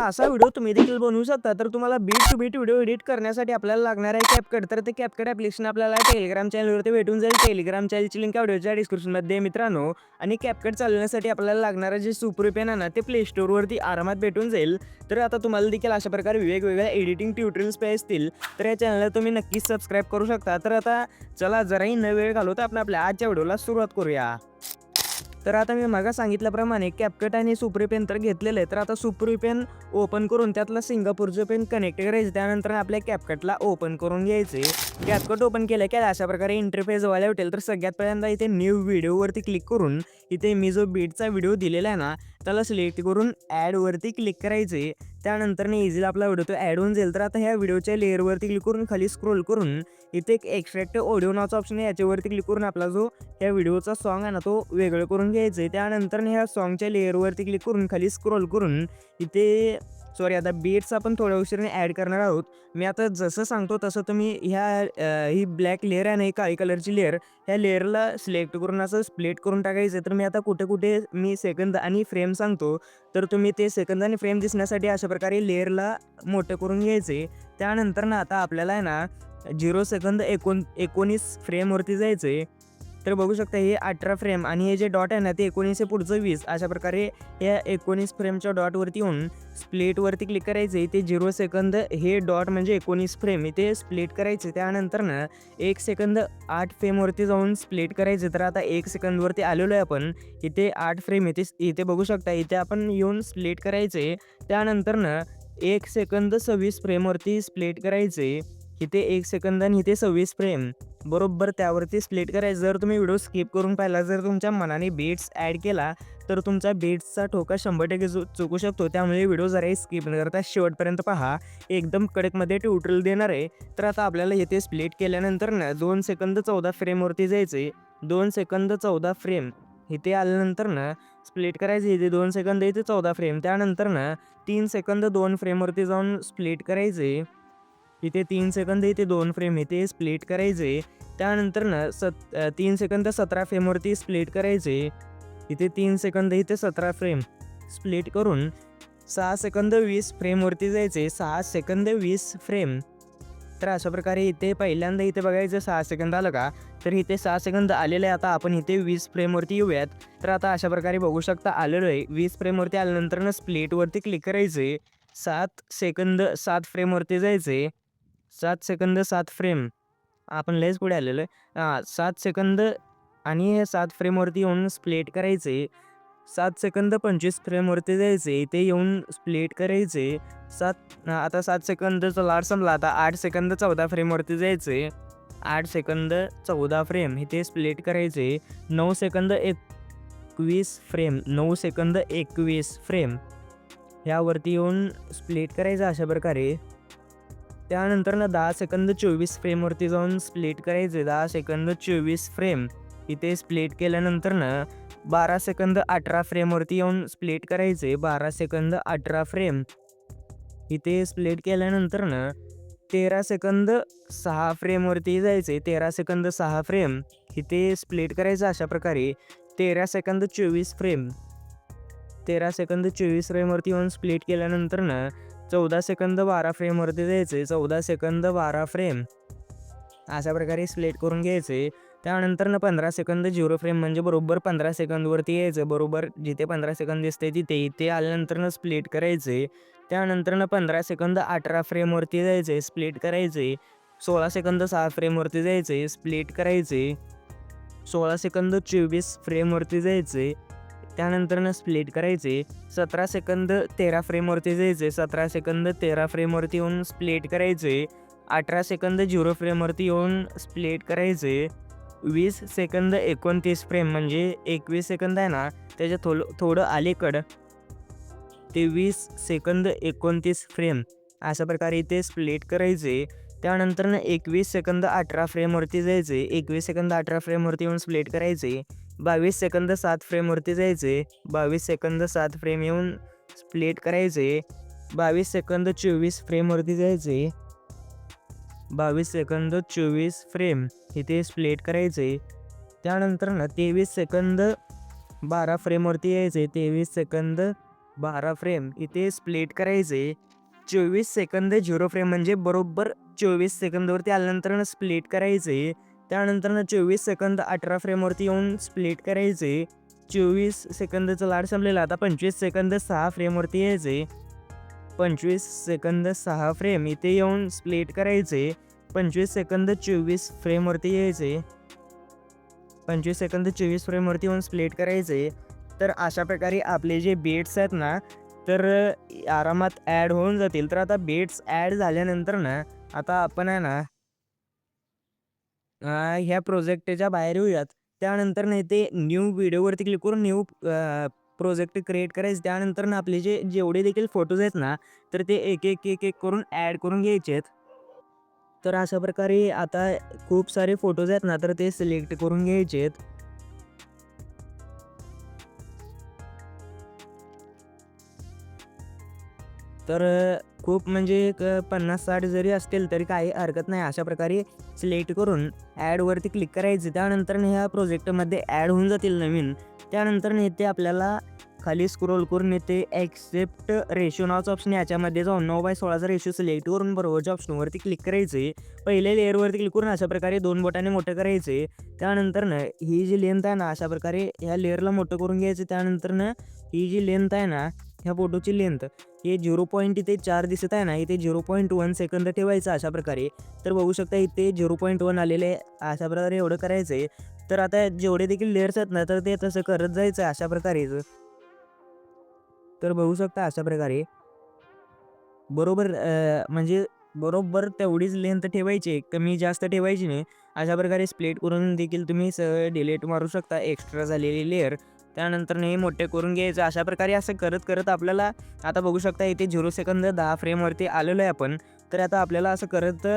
असा व्हिडिओ तुम्ही देखील बनवू शकता. तर तुम्हाला beat to beat video edit करण्यासाठी आपल्याला लागणार आहे CapCut. तर ते CapCut ॲप्लिकेशन आपल्याला टेलिग्राम चॅनलवरती भेटून जाईल. टेलिग्राम चॅनलची लिंक व्हिडिओच्या डिस्क्रिप्शनमध्ये मित्रांनो. आणि CapCut चालवण्यासाठी आपल्याला लागणारं जे सुपर पेन आहे ना, ते प्ले स्टोअरवरती आरामात भेटून जाईल. तर आता तुम्हाला देखील अशा प्रकारे वेगवेगळ्या एडिटिंग ट्युटोरियल्स पाहिजे असतील, तर या चॅनलला तुम्ही नक्कीच सबस्क्राईब करू शकता. तर आता चला जराही न वेळ घालवता आपण आपल्या आजच्या व्हिडिओला सुरुवात करूया. तर आता मी मागे सांगितल्याप्रमाणे CapCut आणि सुपर पेन तर घेतलेलं आहे. तर आता सुपर पेन ओपन करून त्यातला सिंगापूरचं पेन कनेक्ट करायचं. त्यानंतर आपल्या CapCutला ओपन करून घ्यायचे. CapCut ओपन केलं की अशा प्रकारे इंटरफेस व्हायला भेटेल. तर सगळ्यात पहिल्यांदा इथे न्यू व्हिडिओवरती क्लिक करून इथे मी जो बीटचा व्हिडिओ दिलेला आहे ना, त्याला सिलेक्ट करून ॲडवरती क्लिक करायचे. त्यानंतर इझिली आपला व्हिडिओ तो ॲड होऊन जाईल. तर आता ह्या व्हिडिओच्या लेअरवरती क्लिक करून खाली स्क्रोल करून इथे एक एक्स्ट्रॅक्ट ऑडिओ नावाचा ऑप्शन आहे, याच्यावरती क्लिक करून आपला जो ह्या व्हिडिओचा सॉन्ग आहे ना, तो वेगळं करून घ्यायचं आहे. त्यानंतर ह्या सॉन्गच्या लेअरवरती क्लिक करून खाली स्क्रोल करून इथे आता बीट्स आपण थोड्या उशिराने ॲड करणार आहोत. मी आता जसं सांगतो तसं तुम्ही ही ब्लॅक लेयर आहे ना, ही काळी कलरची लेयर, ह्या लेयरला सिलेक्ट करून असं स्प्लिट करून टाकायचं. तर मी आता कुठे-कुठे मी सेकंद आणि फ्रेम सांगतो, तर तुम्ही ते सेकंद आणि फ्रेम दिसण्यासाठी अशा प्रकारे लेयरला मोठं करून घ्यायचे. त्यानंतर ना आता आपल्याला आहे ना 0 सेकंद 19 फ्रेमवरती जायचं आहे. तर बघू शकता हे 18 फ्रेम आणि हे जे डॉट आहे ना, ते 19 आहे, पुढचं 20. अशा प्रकारे या 19 फ्रेमच्या डॉटवरती येऊन स्प्लिटवरती क्लिक करायचे. ते 0 सेकंद हे डॉट म्हणजे 19 फ्रेम इथे स्प्लिट करायचे. त्यानंतर ना 1 सेकंद 8 फ्रेमवरती जाऊन स्प्लिट करायचे. तर आता 1 सेकंदवरती आलेलो आहे आपण. इथे 8 फ्रेम इथे बघू शकता. इथे आपण येऊन स्प्लिट करायचे. त्यानंतर ना 1 सेकंद 26 फ्रेमवरती स्प्लिट करायचे. इथे 1 सेकंद आणि इथे 26 फ्रेम बरोबर त्यावरती स्प्लिट करायचं. जर तुम्ही व्हिडिओ स्किप करून पाहिला, जर तुमच्या मनाने बीट्स ॲड केला, तर तुमचा बीट्सचा ठोका 100% चुकू शकतो. त्यामुळे व्हिडिओ जराही स्किप न करता शेवटपर्यंत पहा. एकदम कडकमध्ये ट्युटोरियल देणार आहे. तर आता आपल्याला इथे स्प्लिट केल्यानंतर ना 2 सेकंद 14 फ्रेमवरती जायचे. 2 सेकंद 14 फ्रेम इथे आल्यानंतर ना स्प्लिट करायचे. इथे 2 सेकंद इथे 14 फ्रेम. त्यानंतर ना 3 सेकंद 2 फ्रेमवरती जाऊन स्प्लिट करायचे. इथे 3 सेकंद इथे 2 फ्रेम इथे स्प्लिट करायचे. त्यानंतर ना 3 सेकंद 17 फ्रेमवरती स्प्लिट करायचे. इथे 3 सेकंद इथे 17 फ्रेम स्प्लिट करून 6 सेकंद 20 फ्रेमवरती जायचे. 6 सेकंद 20 फ्रेम. तर अशा प्रकारे इथे पहिल्यांदा इथे बघायचं 6 सेकंद आलं का? तर इथे 6 सेकंद आलेलं आहे. आता आपण इथे 20 फ्रेमवरती येऊयात. तर आता अशा प्रकारे बघू शकता आलेलो आहे. 20 फ्रेमवरती आल्यानंतर ना स्प्लिटवरती क्लिक करायचे. 7 सेकंद 7 फ्रेमवरती जायचे. 7 सेकंद 7 फ्रेम. आपण लयच पुढे आलेलो आहे. 7 सेकंद आणि हे 7 फ्रेमवरती येऊन स्प्लिट करायचे. 7 सेकंद 25 फ्रेमवरती जायचे. इथे येऊन स्प्लिट करायचे. आता 7 सेकंदचा लाट संपला. आता 8 सेकंद 14 फ्रेमवरती जायचे. 8 सेकंद 14 फ्रेम इथे स्प्लिट करायचे. 9 सेकंद 21 फ्रेम. 9 सेकंद 21 फ्रेम यावरती येऊन स्प्लिट करायचं अशा प्रकारे. त्यानंतर ना 10 सेकंद 24 फ्रेमवरती जाऊन स्प्लिट करायचे. 10 सेकंद 24 फ्रेम इथे स्प्लिट केल्यानंतर ना 12 सेकंद 18 फ्रेमवरती येऊन स्प्लिट करायचे. 12 सेकंद 18 फ्रेम इथे स्प्लिट केल्यानंतर ना 13 सेकंद 6 फ्रेमवरती जायचे. 13 सेकंद 6 फ्रेम इथे स्प्लिट करायचं अशा प्रकारे. 13 सेकंद 24 फ्रेम 13 सेकंद 24 फ्रेमवरती येऊन स्प्लिट केल्यानंतर ना 14 सेकंद 12 फ्रेमवरती जायचे. 14 सेकंद 12 फ्रेम अशा प्रकारे स्प्लिट करून घ्यायचे. त्यानंतर ना 15 सेकंद 0 फ्रेम म्हणजे बरोबर 15 सेकंदवरती यायचं. बरोबर जिथे 15 सेकंद दिसते तिथे इथे आल्यानंतर ना स्प्लिट करायचे. त्यानंतर ना 15 सेकंद 18 फ्रेमवरती जायचे. स्प्लिट करायचे. 16 सेकंद 6 फ्रेमवरती जायचे. स्प्लिट करायचे. 16 सेकंद 24 फ्रेमवरती जायचे. त्यानंतर ना स्प्लिट करायचे. 17 सेकंद 13 फ्रेमवरती जायचे. 17 सेकंद 13 फ्रेमवरती येऊन स्प्लिट करायचे. 18 सेकंद 0 फ्रेमवरती येऊन स्प्लिट करायचे. 20 सेकंद 29 फ्रेम म्हणजे 21 सेकंद आहे ना, त्याच्या थोडं अलीकडं ते 20 सेकंद 29 फ्रेम अशा प्रकारे इथे स्प्लिट करायचे. त्यानंतर ना 21 सेकंद 18 फ्रेमवरती जायचे. 21 सेकंद 18 फ्रेमवरती येऊन स्प्लिट करायचे. 22 सेकंद 7 फ्रेमवरती जायचे. 22 सेकंद 7 फ्रेम येऊन स्प्लिट करायचे. 22 सेकंद 24 फ्रेमवरती जायचे. 22 सेकंद 24 फ्रेम इथे स्प्लिट करायचे. त्यानंतर ना 23 सेकंद 12 फ्रेमवरती यायचे. 23 सेकंद 12 फ्रेम इथे स्प्लिट करायचे. 24 सेकंद 0 फ्रेम म्हणजे बरोबर 24 सेकंदवरती आल्यानंतर स्प्लिट करायचे. त्यानंतर 24 सेकंद 18 फ्रेमवरती येऊन स्प्लिट करायचे. 24 सेकंदचा लाड संपलेला. आता 25 सेकंद 6 फ्रेमवरती यायचे. 25 सेकंद 6 फ्रेम इथे येऊन स्प्लिट करायचे. 25 सेकंद 24 फ्रेमवरती यायचे. 25 सेकंद 24 फ्रेमवरती येऊन स्प्लिट करायचे. तर अशा प्रकारे आपले जे बीट्स आहेत ना, तर आरामात ॲड होऊन जातील. तर आता बीट्स ॲड झाल्यानंतर ना, आता आपण आहे ना ह्या प्रोजेक्टच्या बाहेर येऊयात. त्यानंतर ना इथे न्यू व्हिडिओवरती क्लिक करून न्यू प्रोजेक्ट क्रिएट करायचं. त्यानंतर ना आपले जेवढे देखील फोटोज आहेत ना, तर ते एक करून ॲड करून घ्यायचे आहेत. तर अशा प्रकारे आता खूप सारे फोटोज आहेत ना, तर ते सिलेक्ट करून घ्यायचे आहेत. तर खूप म्हणजे एक 50-60 जरी असतील तरी काही हरकत नाही. अशा प्रकारे सिलेक्ट करून ॲडवरती क्लिक करायचं. त्यानंतर ह्या प्रोजेक्टमध्ये ॲड होऊन जातील नवीन. त्यानंतर इथे आपल्याला खाली स्क्रोल करून इथे ॲक्सेप्ट रेशो नावाचं ऑप्शन याच्यामध्ये जाऊन 9:16चा रेशो सिलेक्ट करून बरोबरच्या ऑप्शनवरती क्लिक करायचे. पहिल्या लेअरवरती क्लिक करून अशा प्रकारे 2 बोटाने मोठं करायचे. त्यानंतर ही जी लेंथ आहे ना, अशा प्रकारे ह्या लेअरला मोठं करून घ्यायचं. त्यानंतर ही जी लेंथ आहे ना, ह्या फोटोची लेंथ हे 0.4 दिसत आहे ना, इथे 0.1 सेकंद ठेवायचं अशा प्रकारे. तर बघू शकता इथे 0.1 आलेले आहे. अशा प्रकारे एवढं करायचं आहे. तर आता जेवढे देखील लेयर्स आहेत ना, तर ते तसं करत जायचं अशा प्रकारेच. तर बघू शकता अशा प्रकारे बरोबर म्हणजे बरोबर तेवढीच लेंथ ठेवायची, कमी जास्त ठेवायची नाही. अशा प्रकारे स्प्लिट करून देखील तुम्ही डिलीट मारू शकता एक्स्ट्रा झालेली लेयर. त्यानंतर हे मोठे करून घ्यायचं. अशा प्रकारे असं करत करत आपल्याला आता बघू शकता इथे 0 सेकंद 10 फ्रेमवरती आलेलो आहे आपण. तर आता आपल्याला असं करत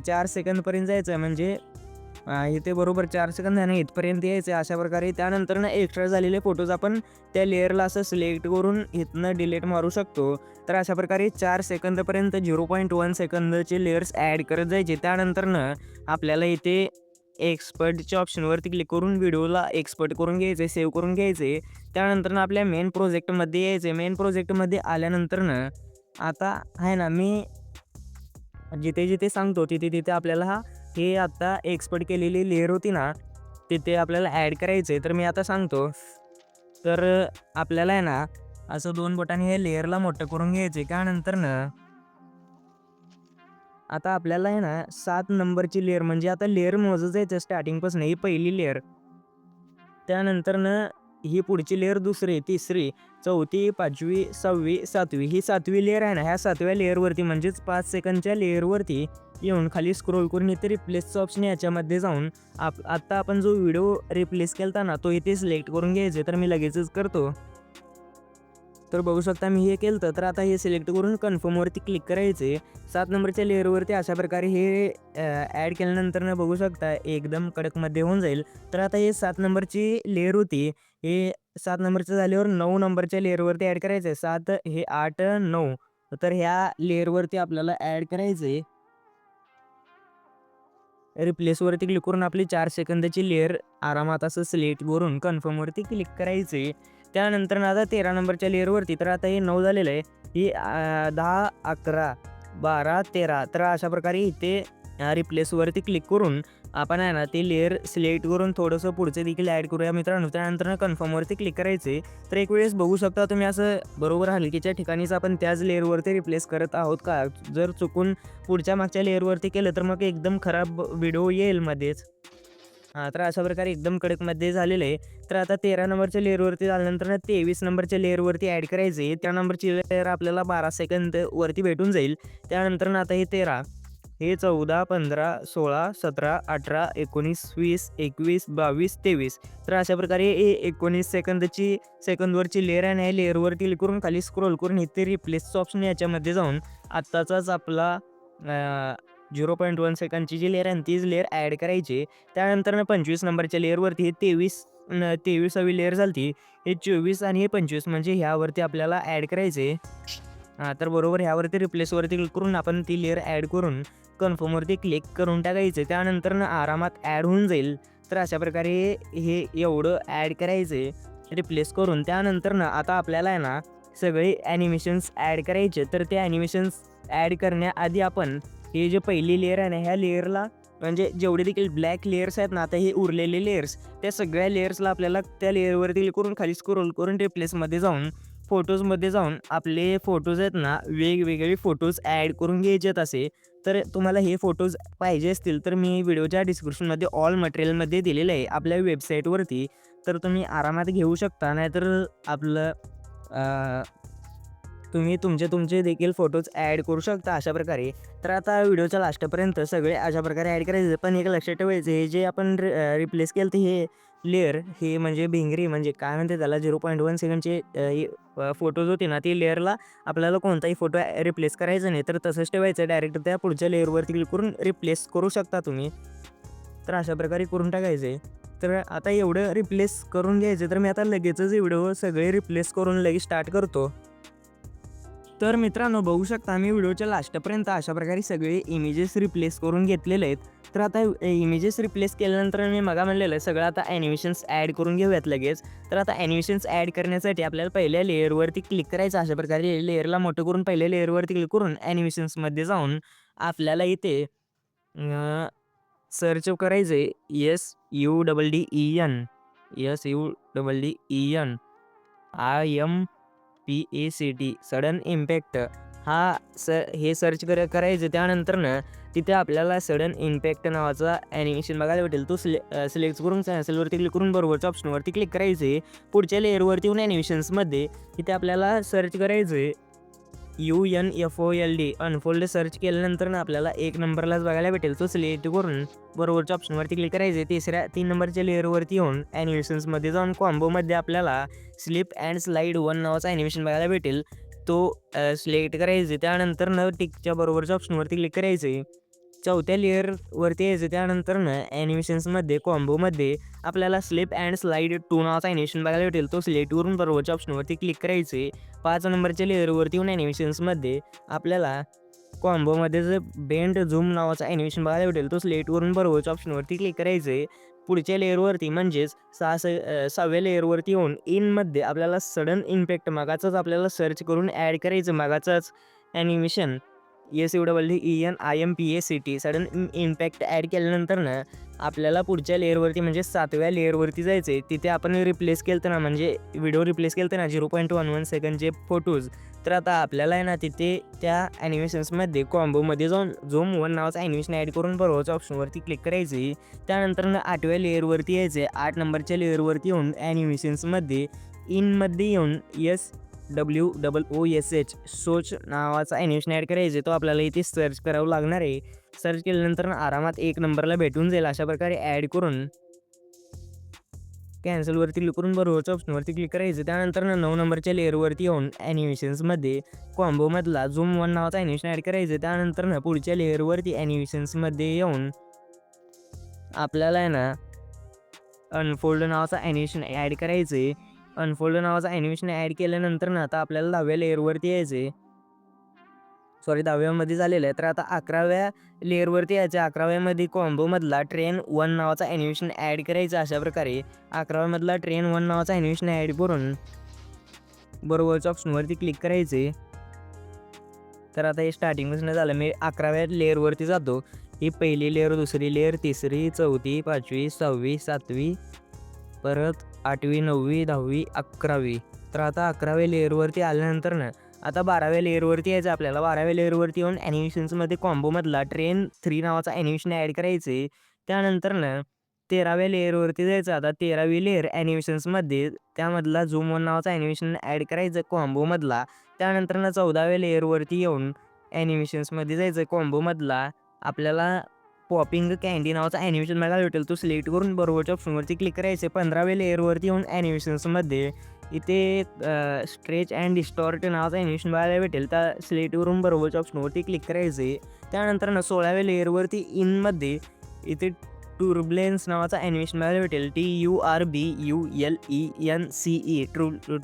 4 सेकंदपर्यंत जायचं आहे. म्हणजे इथे बरोबर 4 सेकंद आहे ना, इथपर्यंत यायचं आहे अशा प्रकारे. त्यानंतर एक्स्ट्रा झालेले फोटोज आपण त्या लेयरला असं सिलेक्ट करून इथनं डिलीट मारू शकतो. तर अशा प्रकारे 4 सेकंदपर्यंत 0.1 सेकंदचे लेयर्स ॲड करत जायचे. त्यानंतर आपल्याला इथे एक्सपर्टच्या ऑप्शनवरती क्लिक करून व्हिडिओला एक्सपर्ट करून घ्यायचे, सेव्ह करून घ्यायचे. त्यानंतर आपल्या मेन प्रोजेक्टमध्ये यायचे. मेन प्रोजेक्टमध्ये आल्यानंतर आता आहे ना, मी जिथे-जिथे सांगतो तिथे-तिथे आपल्याला हे आता एक्सपोर्ट केलेली लेयर होती ना, तिथे आपल्याला ॲड करायचं आहे. तर मी आता सांगतो. तर आपल्याला आहे ना, असं 2 बोटांनी हे लेयरला मोठं करून घ्यायचं आहे. त्यानंतर आता आपल्याला आहे ना 7 नंबरची लेयर म्हणजे आता लेयर मोजायचं आहे स्टार्टिंगपासून. ही पहिली लेयर. त्यानंतर ही पुढची लेयर दुसरी, तिसरी, चौथी, 5वी, 6वी, 7वी ही 7वी लेयर आहे ना, ह्या 7व्या लेयरवरती म्हणजेच 5 सेकंदच्या लेयरवरती येऊन खाली स्क्रोल करून इथे रिप्लेसचं ऑप्शन याच्यामध्ये जाऊन आत्ता आपण जो व्हिडिओ रिप्लेस केला ना, तो इथे सिलेक्ट करून घ्यायचा. तर मी लगेचच करतो. तर बघू शकता मी हे केलं तर आता हे सिलेक्ट करून कन्फर्मवरती क्लिक करायचे. 7 नंबरच्या लेअरवरती अशा प्रकारे हे ॲड केल्यानंतर बघू शकता एकदम कडकमध्ये होऊन जाईल. तर आता हे 7 नंबरची लेअर होती. हे 7 नंबरचं झाल्यावर 9 नंबरच्या लेअरवरती ॲड करायचं आहे. 7 हे 8 9 तर ह्या लेअरवरती आपल्याला ॲड करायचं आहे. रिप्लेसवरती क्लिक करून आपली 4 सेकंदाची लेयर आरामात असं सिलेक्ट करून कन्फर्मवरती क्लिक करायचे. त्यानंतर आता 13 नंबरच्या लेयरवरती तर आता हे 9 झालेलं आहे. ही 10, 11, 12, 13 तर अशा प्रकारे इथे रिप्लेसवरती क्लिक करून आपण आहे ना ते लेयर सिलेक्ट करून थोडंसं पुढचं देखील ॲड करूया मित्रांनो. त्यानंतर कन्फर्मवरती क्लिक करायचे. तर एक वेळेस बघू शकता तुम्ही असं बरोबर हलकीच्या ठिकाणीच आपण त्याच लेयरवरती रिप्लेस करत आहोत का? जर चुकून पुढच्या मागच्या लेयरवरती केलं तर मग एकदम खराब व्हिडिओ येईल मध्येच. तर अशा प्रकारे एकदम कडकमध्ये झालेलं आहे. तर आता 13 नंबरच्या लेयरवरती झाल्यानंतर 23 नंबरच्या लेयरवरती ॲड करायचे. त्या नंबरची लेयर आपल्याला 12 सेकंद वरती भेटून जाईल. त्यानंतर आता हे 13, हे 14, 15, 16, 17, 18, 19, 20, 21, 22, 23 तर अशा प्रकारे 19 सेकंदवरची लेयर आहे. या लेयरवरती क्लिक करून खाली स्क्रोल करून इथे रिप्लेसचं ऑप्शन याच्यामध्ये जाऊन आत्ताचाच आपला 0.1 सेकंदची जी लेयर आहे तीच लेयर ॲड करायची. त्यानंतर 25 नंबरच्या लेयरवरती हे 23वी लेयर झाली. हे 24 आणि हे 25 म्हणजे ह्यावरती आपल्याला ॲड करायचे. तर बरोबर ह्यावरती रिप्लेसवरती क्लिक करून आपण ती लेयर ॲड करून कन्फर्मवरती क्लिक करून टाकायचं. त्यानंतर आरामात ॲड होऊन जाईल. तर अशा प्रकारे हे एवढं ॲड करायचं रिप्लेस करून. त्यानंतर आता आपल्याला आहे ना सगळे ॲनिमेशन्स ॲड करायचे. तर ते ॲनिमेशन्स ॲड करण्याआधी आपण हे जे पहिली लेयर आहे ना, ह्या लेयरला म्हणजे जेवढे देखील ब्लॅक लेयर्स आहेत ना, आता हे उरलेले लेयर्स त्या सगळ्या लेयर्सला आपल्याला त्या लेयरवरती क्लिक करून खाली स्क्रोल करून रिप्लेसमध्ये जाऊन फोटोजमध्ये जाऊन आपले फोटोज आहेत ना, वेगवेगळे फोटोज ॲड करून घ्यायचे आहेत असे. तर तुम्हाला हे फोटोज पाहिजे असतील तर मी व्हिडिओच्या डिस्क्रिप्शनमध्ये ऑल मटेरियलमध्ये दिलेलं आहे आपल्या वेबसाईटवरती. तर तुम्ही आरामात घेऊ शकता. नाहीतर आपलं तुम्ही तुमचे देखील फोटोज ॲड करू शकता अशा प्रकारे. तर आता व्हिडिओच्या लास्टपर्यंत सगळे अशा प्रकारे ॲड करायचे. पण एक लक्षात ठेवायचं, हे जे आपण रिप्लेस केलं ते हे लेयर हे म्हणजे भिंगरी म्हणजे काय म्हणते त्याला 0.1 सेकंडचे फोटोज होते ना, ती लेयरला आपल्याला कोणताही फोटो रिप्लेस करायचा नाही. तर तसंच ठेवायचं, डायरेक्ट त्या पुढच्या लेयरवरती क्लिक करून रिप्लेस करू शकता तुम्ही. तर अशा प्रकारे करून टाकायचं आहे. तर आता एवढं रिप्लेस करून घ्यायचं. तर मी आता लगेचच व्हिडिओ सगळे रिप्लेस करून लगेच स्टार्ट करतो. तर मित्रांनो, बघू शकता मी व्हिडिओच्या लास्टपर्यंत अशा प्रकारे सगळे इमेजेस रिप्लेस करून घेतलेले आहेत. तर आता इमेजेस रिप्लेस केल्यानंतर मी मगा म्हणलेलं आहे सगळं आता ॲनिमेशन्स ॲड करून घेऊयात लगेच. तर आता ॲनिमेशन्स ॲड करण्यासाठी आपल्याला पहिल्या लेयरवरती क्लिक करायचं. अशा प्रकारे लेयरला मोठं करून पहिल्या लेयरवरती क्लिक करून ॲनिमेशन्समध्ये जाऊन आपल्याला इथे सर्च करायचं आहे SUDDEN SUDDEN IMPACT sudden impact हे सर्च करायचं. त्यानंतरनं तिथे आपल्याला सडन इम्पॅक्ट नावाचा ॲनिमेशन बघायला भेटेल. तो सिलेक्ट करून कॅन्सलवरती क्लिक करून बरोबरच्या ऑप्शनवरती क्लिक करायचं आहे. पुढच्या लेअरवरती येऊन ॲनिमेशन्समध्ये तिथे आपल्याला सर्च करायचं आहे UNFOLD अनफोल्ड. सर्च केल्यानंतर आपल्याला 1 नंबरलाच बघायला भेटेल. तो सिलेक्ट करून बरोबरच्या ऑप्शनवरती क्लिक करायचे. 3 नंबरच्या लेअरवरती येऊन ॲनिमेशन्समध्ये जाऊन कॉम्बोमध्ये आपल्याला स्लिप अँड स्लाईड 1 नावाचा ॲनिमेशन बघायला भेटेल. तो सिलेक्ट करायचे. त्यानंतर टिकच्या बरोबरच्या ऑप्शनवरती क्लिक करायचे. 4थ्या लेअरवरती यायचं. त्यानंतरनं ॲनिमेशन्समध्ये कॉम्बोमध्ये आपल्याला स्लिप अँड स्लाईड 2 नावाचा ॲनिमेशन बघायला भेटेल. तो सिलेक्ट करून बरोबरच्या ऑप्शनवरती क्लिक करायचे. 5 नंबरच्या लेअरवरती येऊन ॲनिमेशन्समध्ये आपल्याला कॉम्बोमध्ये जे बेंड झूम नावाचा ॲनिमेशन बघायला भेटेल. तो सिलेक्ट करून बरोबरच्या ऑप्शनवरती क्लिक करायचे. पुढच्या लेअरवरती म्हणजेच 6व्या लेअरवरती येऊन इनमध्ये आपल्याला सडन इम्पॅक्ट मागाचाच आपल्याला सर्च करून ॲड करायचं. मागाचाच animation SUDDEN IMPACT sudden impact add केल्यानंतरनं आपल्याला पुढच्या लेअरवरती म्हणजे 7व्या लेअरवरती जायचं आहे. तिथे आपण रिप्लेस केलं ना, म्हणजे व्हिडिओ रिप्लेस केलं ना 0.11 सेकंडचे फोटोज. तर आता आपल्याला आहे ना तिथे त्या ॲनिमेशन्समध्ये कॉम्बोमध्ये जाऊन झूम 1 नावाचं ॲनिमेशन ॲड करून बरोबरच्या ऑप्शनवरती क्लिक करायचे. त्यानंतरनं 8व्या लेअरवरती यायचं. 8 नंबरच्या लेअरवरती येऊन ॲनिमेशन्समध्ये इनमध्ये येऊन SWOOSH सोच नावाचा ॲनिमेशन ॲड करायचे. तो आपल्याला इथे सर्च करावं लागणार आहे. सर्च केल्यानंतर आरामात 1 नंबरला भेटून जाईल. अशा प्रकारे ॲड करून कॅन्सलवरती क्लिक करून बरोबरच्या ऑप्शनवरती क्लिक करायचं. त्यानंतर 9 नंबरच्या लेअरवरती येऊन ॲनिमेशन्समध्ये कॉम्बोमधला झूम 1 नावाचा ॲनिमेशन ॲड करायचं. त्यानंतर पुढच्या लेअरवरती ॲनिमेशन्समध्ये येऊन आपल्याला आहे ना अनफोल्ड नावाचा ॲनिमेशन ॲड करायचं आहे. अनफोल्ड नावाचा ॲनिमेशन ॲड केल्यानंतर आता आपल्याला 10व्या लेअरवरती यायचं. 10व्यामध्ये झालेलं आहे. तर आता 11व्या लेअरवरती यायचं. 11व्यामध्ये कॉम्बोमधला ट्रेन 1 नावाचा ॲनिमेशन ॲड करायचं. अशा प्रकारे 11व्यामधला ट्रेन 1 नावाचा ॲनिमेशन ॲड करून बरोबरच्या ऑप्शनवरती क्लिक करायचे. तर आता हे स्टार्टिंगपासून झालं. मी 11व्या लेअरवरती जातो. ही पहिली लेअर, दुसरी लेअर, तिसरी, चौथी, 5वी, 6वी, 7वी, परत 8वी, 9वी, 10वी, 11वी. तर आता 11व्या लेअरवरती आल्यानंतर आता 12व्या लेअरवरती यायचं आपल्याला. 12व्या लेअरवरती येऊन ॲनिमेशन्समध्ये कॉम्बोमधला ट्रेन 3 नावाचा ॲनिमेशन ॲड करायचे. त्यानंतर 13व्या लेअरवरती जायचं. आता 13वी लेअर ॲनिमेशन्समध्ये त्यामधला झूम 1 नावाचा ॲनिमेशन ॲड करायचं कॉम्बोमधला. त्यानंतर 14व्या लेअरवरती येऊन ॲनिमेशन्समध्ये जायचं. कॉम्बोमधला आपल्याला पॉपिंग कँडी नावाचा ॲनिमेशन बघायला भेटेल. तो सिलेक्ट करून बरोबरच्या ऑप्शनवरती क्लिक करायचे. 15व्या लेअरवरती येऊन ॲनिमेशन्समध्ये इथे स्ट्रेच अँड डिस्टॉर्ट नावाचा ॲनिमेशन बघायला भेटेल. त्या सिलेक्ट करून बरोबरच्या ऑप्शनवरती क्लिक करायचे. त्यानंतर 16व्या लेअरवरती इनमध्ये इथे टुर्बुलेन्स नावाचा ॲनिमेशन बघायला भेटेल. TURBULENCE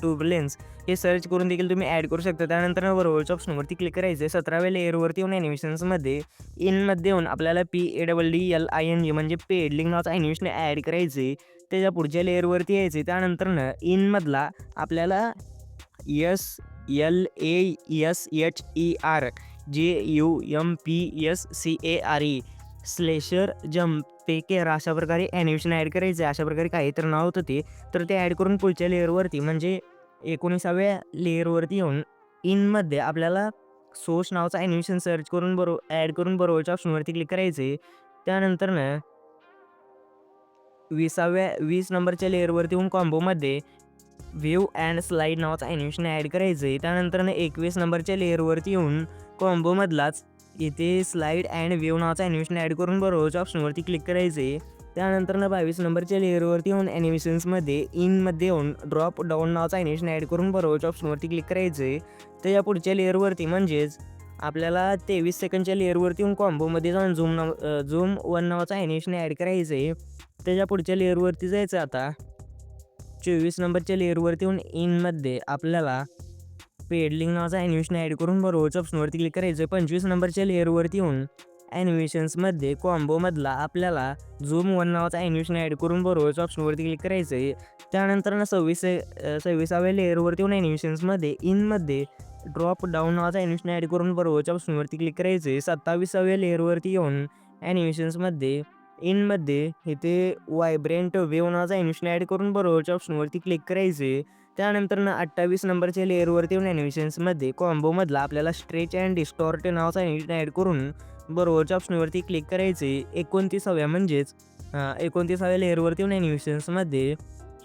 टुर्बुलेन्स हे सर्च करून देखील तुम्ही ॲड करू शकता. त्यानंतर बरोबरच्या ऑप्शनवरती क्लिक करायचे. 17व्या लेअरवरती येऊन ॲनिमेशन्समध्ये इनमध्ये येऊन आपल्याला PADDLING म्हणजे पेडलिंग नावाचा ॲनिमेशन ॲड करायचे. त्याच्या पुढच्या लेअरवरती यायचे. त्यानंतर इनमधला आपल्याला LASHER स्लेशर जम्पेकेर अशा प्रकारे ॲनिमेशन ॲड करायचं आहे. अशा प्रकारे काही तर नाव होतं ते. तर ते ॲड करून पुढच्या लेयरवरती म्हणजे 19व्या लेयरवरती येऊन इनमध्ये आपल्याला सोर्स नावाचं ॲनिमेशन सर्च करून ॲड करून बरोबरच्या ऑप्शनवरती क्लिक करायचं आहे. त्यानंतरनं 20 नंबरच्या लेयरवरती येऊन कॉम्बोमध्ये व्ह्यू अँड स्लाईड नावाचं ॲनिमेशन ॲड करायचं आहे. त्यानंतरनं 21 नंबरच्या लेयरवरती येऊन कॉम्बोमधलाच इथे स्लाईड अँड व्ह्यू नावाचं ॲनिमेशन ॲड करून बरोबरच्या ऑप्शनवरती क्लिक करायचं आहे. त्यानंतरनं 22 नंबरच्या लेयरवरती येऊन ॲनिमेशन्समध्ये इनमध्ये येऊन ड्रॉप डाऊन नावाचं ॲनिमेशन ॲड करून बरोबरच्या ऑप्शनवरती क्लिक करायचं आहे. त्याच्या पुढच्या लेयरवरती म्हणजेच आपल्याला 23 सेकंडच्या लेयरवरती येऊन कॉम्बोमध्ये जाऊन झूम 1 नावाचं ॲनिमेशन ॲड करायचं आहे. त्याच्या पुढच्या लेयरवरती जायचं आता 24 नंबरच्या लेयरवरती येऊन इनमध्ये आपल्याला पेडलिंग नावाचं ॲनिमेशन ॲड करून बरोबरच्या ऑप्शनवरती क्लिक करायचं आहे. 25 नंबरच्या लेयरवरती येऊन ॲनिमेशन्समध्ये कॉम्बोमधला आपल्याला झूम 1 नावाचं ॲनिमेशन ॲड करून बरोबरच्या ऑप्शनवरती क्लिक करायचं आहे. त्यानंतर 26व्या लेयरवरती येऊन ॲनिमेशन्समध्ये इनमध्ये ड्रॉप डाऊन नावाचं ॲनिमेशन ॲड करून बरोबरच्या ऑप्शनवरती क्लिक करायचं आहे. 27व्या लेयरवरती येऊन ॲनिमेशन्समध्ये इनमध्ये इथे व्हायब्रंट वेव्ह नावाचं ॲनिमेशन ॲड करून बरोबरच्या ऑप्शनवरती क्लिक करायचं आहे. त्यानंतर 28 नंबरच्या लेयरवरती येऊन ॲनिमेशन्समध्ये कॉम्बोमधला आपल्याला स्ट्रेच अँड डिस्टॉर्ट नावाचं ॲनिमेशन ॲड करून बरोबरच्या ऑप्शनवरती क्लिक करायचे. 29व्या लेयरवरती येऊन ॲनिमेशन्समध्ये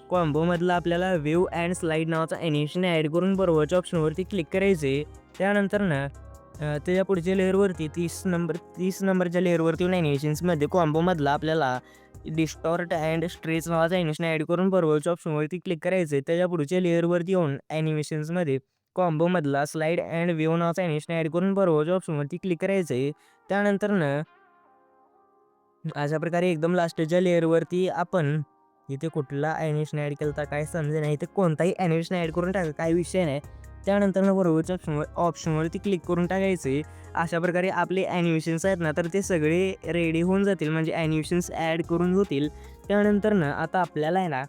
कॉम्बोमधला आपल्याला व्ह्यू अँड स्लाईड नावाचं ॲनिमेशन ॲड करून बरोबरच्या ऑप्शनवरती क्लिक करायचे. त्यानंतरनं त्याच्या पुढच्या लेयरवरती 30 नंबरच्या लेयरवरती येऊन ॲनिमेशन्समध्ये कॉम्बोमधला आपल्याला डिस्टॉर्ट अँड स्ट्रेच नावाचं ॲनिमेशन ॲड करून बरोबरच्या ऑप्शनवरती क्लिक करायचं आहे. त्याच्या पुढच्या लेयरवरती येऊन ॲनिमेशन्समध्ये कॉम्बोमधला स्लाईड अँड व्ह्यू नावाचं ॲनिमेशन ॲड करून बरोबरच्या ऑप्शनवरती क्लिक करायचं आहे. त्यानंतरनं अशा प्रकारे एकदम लास्टच्या लेयरवरती आपण इथे कुठला ॲनिमेशन ॲड केलं तर काय समजे नाही. इथे कोणताही ॲनिमेशन ॲड करून टाका, काही विषय नाही. त्यानंतरनं बरोबरच्या ऑप्शनवरती क्लिक करून टाकायचे. अशा प्रकारे आपले ॲनिमेशन्स आहेत ना तर ते सगळे रेडी होऊन जातील म्हणजे ॲनिमेशन्स ॲड करून होतील. त्यानंतरनं आता आपल्याला आहे ना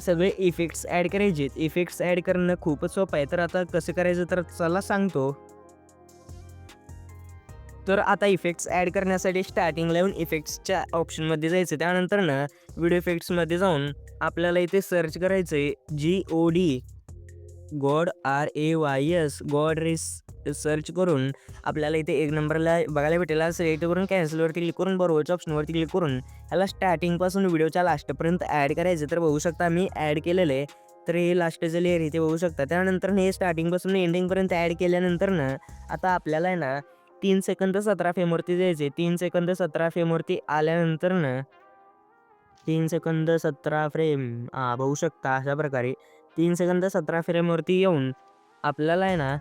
सगळे इफेक्ट्स ॲड करायचे आहेत. इफेक्ट्स ॲड करणं खूपच सोपं आहे. तर आता कसं करायचं तर चला सांगतो. तर आता इफेक्ट्स ॲड करण्यासाठी स्टार्टिंगला येऊन इफेक्ट्सच्या ऑप्शनमध्ये जायचं. त्यानंतरनं व्हिडिओ इफेक्ट्समध्ये जाऊन आपल्याला इथे सर्च करायचं आहे GOD RAYS god rays search करून आपल्याला इथे 1 नंबरला बघायला भेटेल. सिलेक्ट करून कॅन्सलवरती क्लिक करून बरोबरच्या ऑप्शनवरती क्लिक करून ह्याला स्टार्टिंगपासून व्हिडिओच्या लास्टपर्यंत ॲड करायचं. तर बघू शकता मी ॲड केलेलं आहे. तर हे लास्टचं लेअर इथे बघू शकता. त्यानंतर हे स्टार्टिंगपासून एंडिंगपर्यंत ॲड केल्यानंतरनं आता आपल्याला आहे ना 3 सेकंद 17 फ्रेमवरती जायचे. 3 सेकंद 17 फ्रेमवरती आल्यानंतरनं 3 सेकंद 17 फ्रेम बघू शकता अशा प्रकारे 3 सेकंद 17 फ्रेमवरती येऊन आपल्याला आहे ना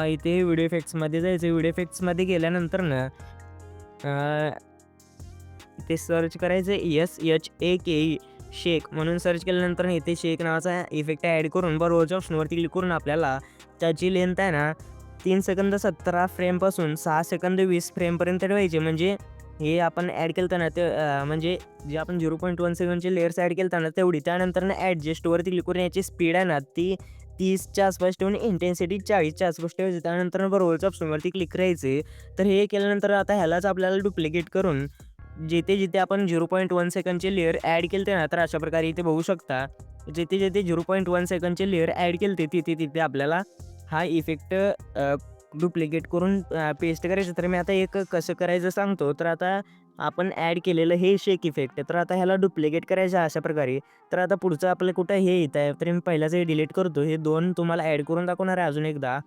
इथे व्हिडिओ इफेक्ट्समध्ये जायचं. व्हिडिओ इफेक्ट्समध्ये गेल्यानंतरनं इथे सर्च करायचं SHAKE शेक म्हणून सर्च केल्यानंतर इथे शेक नावाचा इफेक्ट ॲड करून बरोबरच्या ऑप्शनवरती क्लिक करून आपल्याला त्याची लेंथ आहे ना 3 सेकंद 17 फ्रेमपासून 6 सेकंद 20 फ्रेमपर्यंत ठेवायचे. म्हणजे हे आपण ॲड केलं ना ते म्हणजे जे आपण 0.1 सेकंडचे लेयर्स ॲड केलं ना तेवढी. त्यानंतर ॲडजस्टवरती क्लिक करून याची स्पीड आहे ना ती 30च्या आसपास ठेवून इंटेन्सिटी 40च्या आसपास ठेवायची. त्यानंतर बरोबरच्या ऑप्शनवरती क्लिक करायचे. तर हे केल्यानंतर आता ह्यालाच आपल्याला डुप्लिकेट करून जिथे आपण 0.1 सेकंडचे लेयर ॲड केले ना तर अशा प्रकारे इथे बघू शकता. जिथे 0.1 सेकंडचे लेयर ॲड केले तिथे आपल्याला हा इफेक्ट डुप्लिकेट करून पेस्ट करायचं. तर मी आता एक कसं करायचं सांगतो. तर आता आपण ॲड केलेलं हे शेक इफेक्ट तर आता ह्याला डुप्लिकेट करायचं अशा प्रकारे. तर आता पुढचं आपलं कुठं हे येत आहे तर मी पहिल्याच हे डिलीट करतो. हे 2 तुम्हाला ॲड करून दाखवणार आहे अजून एकदा.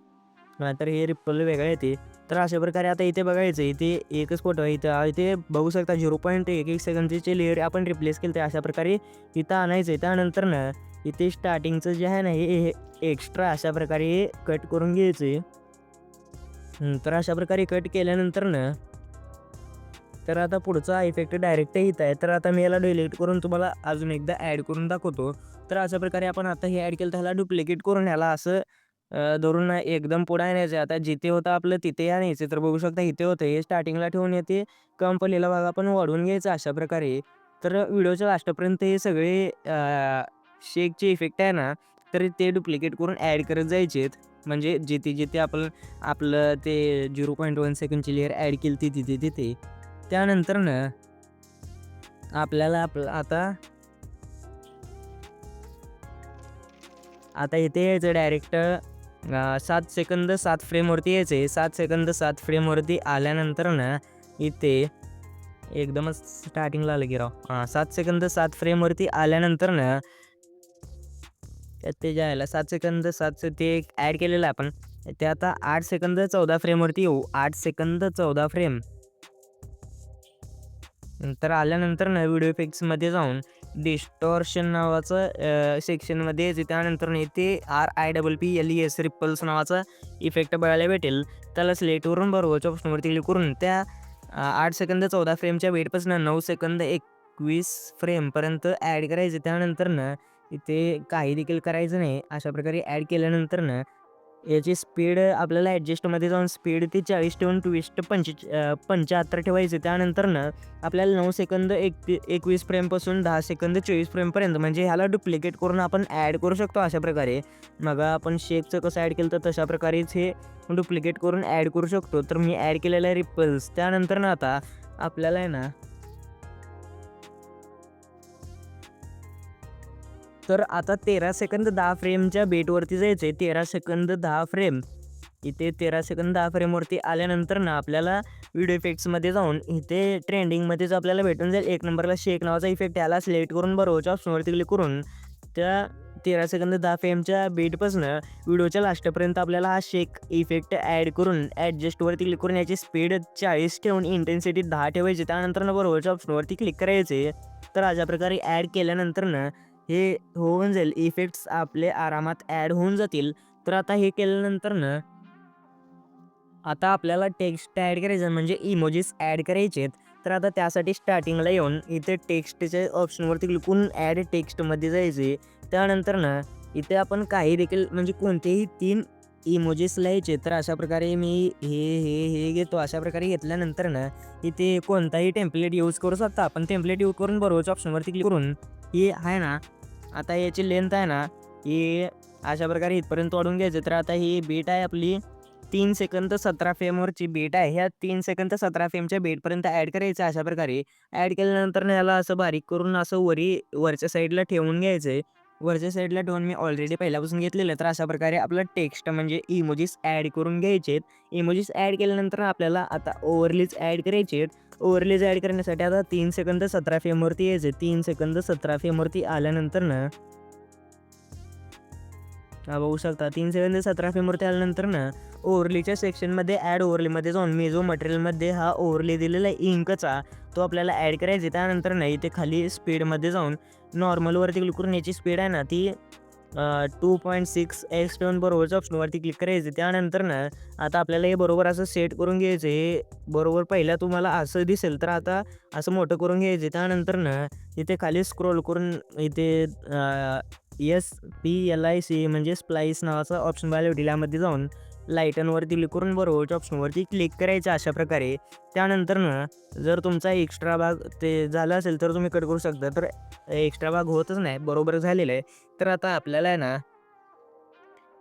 तर हे रिपल वेगळं येते. तर अशा प्रकारे आता इथे बघायचं इथे एकच फोटो आहे. इथे बघू शकता 0.11 सेकंदचे लेयर आपण रिप्लेस केले. ते अशा प्रकारे इथं आणायचं आहे. त्यानंतरनं इथे स्टार्टिंगचं जे आहे ना हे एक्स्ट्रा अशा प्रकारे कट करून घ्यायचं आहे. तर अशा प्रकारे कट केल्यानंतरनं तर आता पुढचा इफेक्ट डायरेक्ट येत आहे. तर आता मी याला डिलीट करून तुम्हाला अजून एकदा ॲड करून दाखवतो. तर अशा प्रकारे आपण आता हे ॲड केलं तर ह्याला डुप्लिकेट करून ह्याला असं धरून एकदम पुढे आणायचं. आता जिथे होतं आपलं तिथे आणायचं. तर बघू शकता इथे होतं हे स्टार्टिंगला ठेवून येते कंपनीला भाग आपण वाढवून घ्यायचं अशा प्रकारे. तर व्हिडिओच्या लास्टपर्यंत हे सगळे शेकचे इफेक्ट आहे ना तर ते डुप्लिकेट करून ॲड करत जायचे. म्हणजे जिथे आपलं ते 0.1 सेकंडची लेयर ॲड केली तिथे. त्यानंतरनं आपल्याला आता इथे यायचं डायरेक्ट 7 सेकंद 7 फ्रेमवरती यायचं आहे. 7 सेकंद 7 फ्रेमवरती आल्यानंतर ना इथे एकदमच स्टार्टिंगला आलं की राव 7 सेकंद 7 फ्रेमवरती आल्यानंतर ना ते जायला 7 सेकंद 7 ते ॲड केलेलं आपण ते आता 8 सेकंद 14 फ्रेमवरती येऊ. 8 सेकंद 14 फ्रेम नंतर आल्यानंतर ना व्हिडिओ इफेक्ट्समध्ये जाऊन डिस्टॉर्शन नावाचं सेक्शनमध्ये यायचं. त्यानंतर इथे RIPPLES रिपल्स नावाचा इफेक्ट बघायला भेटेल. त्याला सिलेक्टवरून बरोबरच्या ऑप्शनवरती क्लिक करून त्या 8 सेकंद 14 फ्रेमच्या वेटपासून 9 सेकंद 21 फ्रेमपर्यंत ॲड करायचं. त्यानंतर ना इथे काही देखील करायचं नाही. अशा प्रकारे ॲड केल्यानंतर ना याची स्पीड आपल्याला ॲडजस्टमध्ये जाऊन स्पीड ती 40 ठेवून ट्विस्ट 75 ठेवायचं. त्यानंतर ना आपल्याला 9 सेकंद 21 फ्रेमपासून 10 सेकंद 24 फ्रेमपर्यंत म्हणजे ह्याला डुप्लिकेट करून आपण ॲड करू शकतो अशा प्रकारे. मग आपण शेपचं कसं ॲड केलं तर तशा प्रकारेच हे डुप्लिकेट करून ॲड करू शकतो. तर मी ॲड केलेलं आहे रिपल्स. त्यानंतर ना आता आपल्याला आहे ना तर आता 13 सेकंद 10 फ्रेमच्या बेटवरती जायचं आहे. 13 सेकंद 10 फ्रेम इथे 13 सेकंद 10 फ्रेमवरती आल्यानंतर ना आपल्याला व्हिडिओ इफेक्ट्समध्ये जाऊन इथे ट्रेंडिंगमध्येच आपल्याला भेटून जाईल 1 नंबरला शेक नावाचा इफेक्ट. याला सिलेक्ट करून बरोबरच्या ऑप्शनवरती क्लिक करून त्या 13 सेकंद 10 फ्रेमच्या बीटपासून व्हिडिओच्या लास्टपर्यंत आपल्याला हा शेक इफेक्ट ॲड करून ॲडजस्टवरती क्लिक करून याची स्पीड 40 ठेवून इंटेन्सिटी 10 ठेवायची. त्यानंतर बरोबरच्या ऑप्शनवरती क्लिक करायचे. तर अशा प्रकारे ॲड केल्यानंतर ना हे होऊन जाईल. इफेक्ट्स आपले आरामात ॲड होऊन जातील. तर आता हे केल्यानंतर ना आता आपल्याला टेक्स्ट ॲड करायचं म्हणजे इमोजीस ॲड करायचे आहेत. तर आता त्यासाठी स्टार्टिंगला येऊन इथे टेक्स्टच्या ऑप्शनवरती क्लिक करून ॲड टेक्स्टमध्ये जायचे. त्यानंतर ना इथे आपण काही देखील म्हणजे कोणतेही 3 इमोजीस लिहायचे. तर अशा प्रकारे मी हे घेतो. अशा प्रकारे घेतल्यानंतर ना इथे कोणताही टेम्पलेट यूज करू शकता. आपण टेम्पलेट यूज करून बरोबरच्या ऑप्शनवरती क्लिक करून ही आहे ना आता याची लेंथ आहे ना ही अशा प्रकारे इथपर्यंत वाढून घ्यायचं. तर आता ही बीट आहे आपली 3 सेकंद 17 फ्रेमवरची बीट आहे. ह्या 3 सेकंद 17 फ्रेमच्या बीटपर्यंत ॲड करायचं. अशा प्रकारे ॲड केल्यानंतर याला असं बारीक करून असं वरच्या साईडला ठेवून घ्यायचं आहे. वरच्या साईडला ठेवून मी ऑलरेडी पहिल्यापासून घेतलेलं आहे. तर अशा प्रकारे आपलं टेक्स्ट म्हणजे इमोजीस ॲड करून घ्यायचे आहेत. इमोजीस ॲड केल्यानंतर आपल्याला आता ओव्हरलेज ॲड करायचे आहेत. ओव्हरलेज ॲड करण्यासाठी आता 3 सेकंद 17 फ्रेमवरती यायचं. 3 सेकंद 17 फ्रेमवरती आल्यानंतर ना बघू शकता 3 सेकंद 17 फ्रेमवरती आल्यानंतर ना ओव्हरलेच्या सेक्शनमध्ये ॲड ओव्हरलेमध्ये जाऊन मी जो मटेरियलमध्ये हा ओव्हरले दिलेला आहे इंकचा तो आपल्याला ॲड करायचा. त्यानंतर नाही ते खाली स्पीडमध्ये जाऊन नॉर्मलवरती क्लिक करून याची स्पीड आहे ना ती 2.6x ठेवून बरोबरच्या ऑप्शनवरती क्लिक करायचं. त्यानंतर ना आता आपल्याला हे बरोबर असं सेट करून घ्यायचं. हे बरोबर पहिला तुम्हाला असं दिसेल तर आता असं मोठं करून घ्यायचं. त्यानंतर ना इथे खाली स्क्रोल करून इथे SPLIC म्हणजे स्प्लाईस नावाचा ऑप्शन बघायला भेटेल. यामध्ये जाऊन लाईटनवरती क्लिक करून बरोबरच्या ऑप्शनवरती क्लिक करायचं अशा प्रकारे. त्यानंतर ना जर तुमचा एक्स्ट्रा भाग ते झाला असेल तर तुम्ही कट करू शकता. तर एक्स्ट्रा भाग होतच नाही बरोबर झालेलं आहे. तर आता आपल्याला आहे ना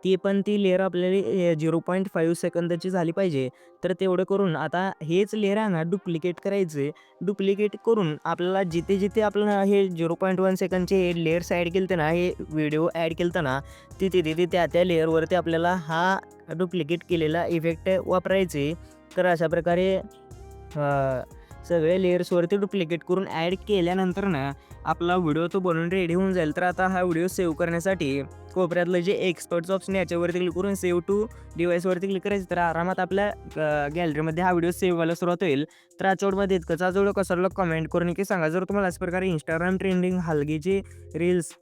ती लेअर आपल्याला 0.5 सेकंदाची झाली पाहिजे. तर तेवढं करून आता हेच लेअर आहे ना डुप्लिकेट करायचे. डुप्लिकेट करून आपल्याला जिथे आपल्याला हे 0.1 सेकंदचे लेअर्स ॲड केलं ना हे व्हिडिओ ॲड केलं ना तिथे त्या लेअरवरती आपल्याला हा डुप्लिकेट केलेला इफेक्ट वापरायचे. तर अशा प्रकारे सगळे लेयर्सवरती डुप्लिकेट करून ॲड केल्यानंतर ना आपला व्हिडिओ तो बनवून रेडी होऊन जाईल. तर आता हा व्हिडिओ सेव्ह करण्यासाठी कोपऱ्यातलं जे एक्सपर्ट्स ऑप्शन याच्यावरती क्लिक करून सेव्ह टू डिव्हाइसवरती क्लिक करायचं. तर आरामात आपल्या गॅलरीमध्ये हा व्हिडिओ सेव्ह व्हायला सुरुवात होईल. तर आजच्या व्हिडिओमध्ये इतकंच. आज व्हिडिओ कसा कमेंट करून की सांगा. जर तुम्हाला अशा प्रकारे इंस्टाग्राम ट्रेंडिंग हलगीचे रील्स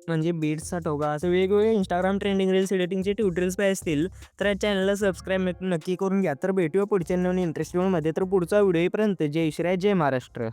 म्हणजे बीट्सचा टोका असं वेगवेगळे इंस्टाग्राम ट्रेंडिंग रील्स एडिटिंगचे ट्युटोरियल्स पाहिजे असतील तर या चॅनलला सबस्क्राईब नक्की करून घ्या. तर भेटूया पुढच्या नवीन इंटरेस्टिंगमध्ये. तर पुढचा व्हिडिओपर्यंत जय श्री जय महाराष्ट्र.